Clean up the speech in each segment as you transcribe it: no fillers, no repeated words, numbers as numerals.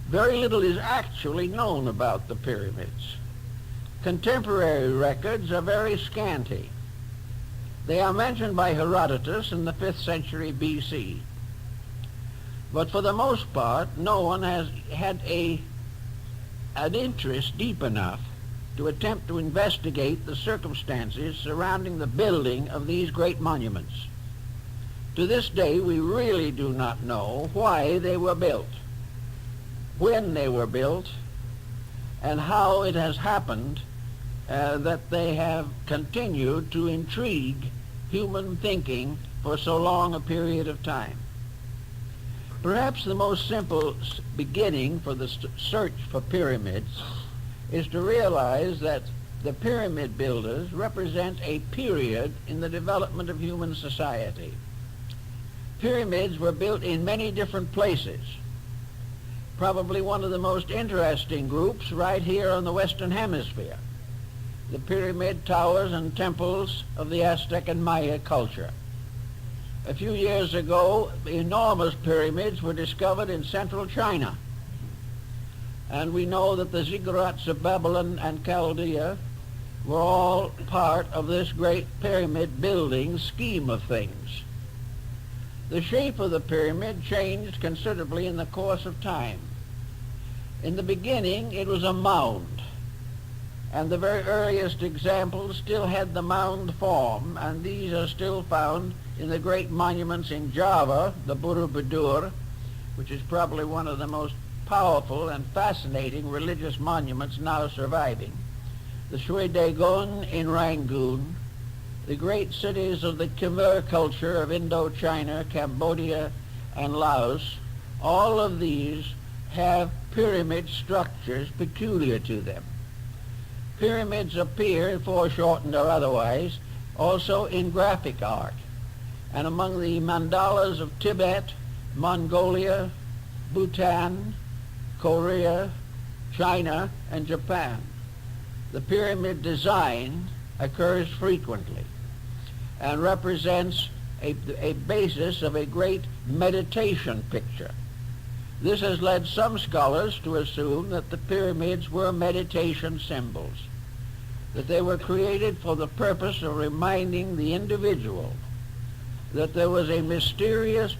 Very little is actually known about the pyramids. Contemporary records are very scanty. They are mentioned by Herodotus in the 5th century BC. But for the most part, no one has had an interest deep enough to attempt to investigate the circumstances surrounding the building of these great monuments. To this day, we really do not know why they were built, when they were built, and how it has happened that they have continued to intrigue human thinking for so long a period of time. Perhaps the most simple beginning for the search for pyramids is to realize that the pyramid builders represent a period in the development of human society. Pyramids were built in many different places. Probably one of the most interesting groups right here on the Western Hemisphere, the pyramid towers and temples of the Aztec and Maya culture. A few years ago, enormous pyramids were discovered in central China. And we know that the ziggurats of Babylon and Chaldea were all part of this great pyramid building scheme of things. The shape of the pyramid changed considerably in the course of time. In the beginning, it was a mound, and the very earliest examples still had the mound form, and these are still found in the great monuments in Java, the Borobudur, which is probably one of the most powerful and fascinating religious monuments now surviving, the Shwe Dagon in Rangoon, the great cities of the Khmer culture of Indochina, Cambodia, and Laos. All of these have pyramid structures peculiar to them. Pyramids appear, foreshortened or otherwise, also in graphic art, and among the mandalas of Tibet, Mongolia, Bhutan, Korea, China, and Japan. The pyramid design occurs frequently and represents a basis of a great meditation picture. This has led some scholars to assume that the pyramids were meditation symbols, that they were created for the purpose of reminding the individual that there was a mysterious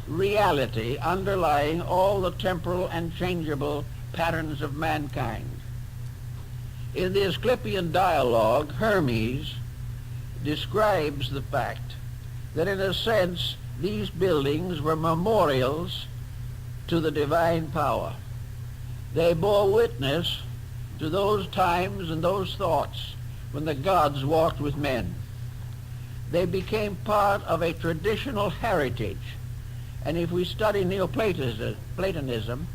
reality underlying all the temporal and changeable patterns of mankind. In the Asclepian dialogue, Hermes describes the fact that in a sense these buildings were memorials to the divine power. They bore witness to those times and those thoughts when the gods walked with men. They became part of a traditional heritage. And if we study Neoplatonism,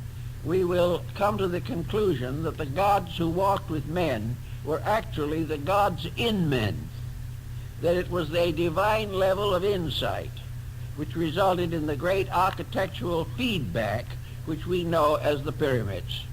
we will come to the conclusion that the gods who walked with men were actually the gods in men, that it was a divine level of insight which resulted in the great architectural feedback which we know as the pyramids.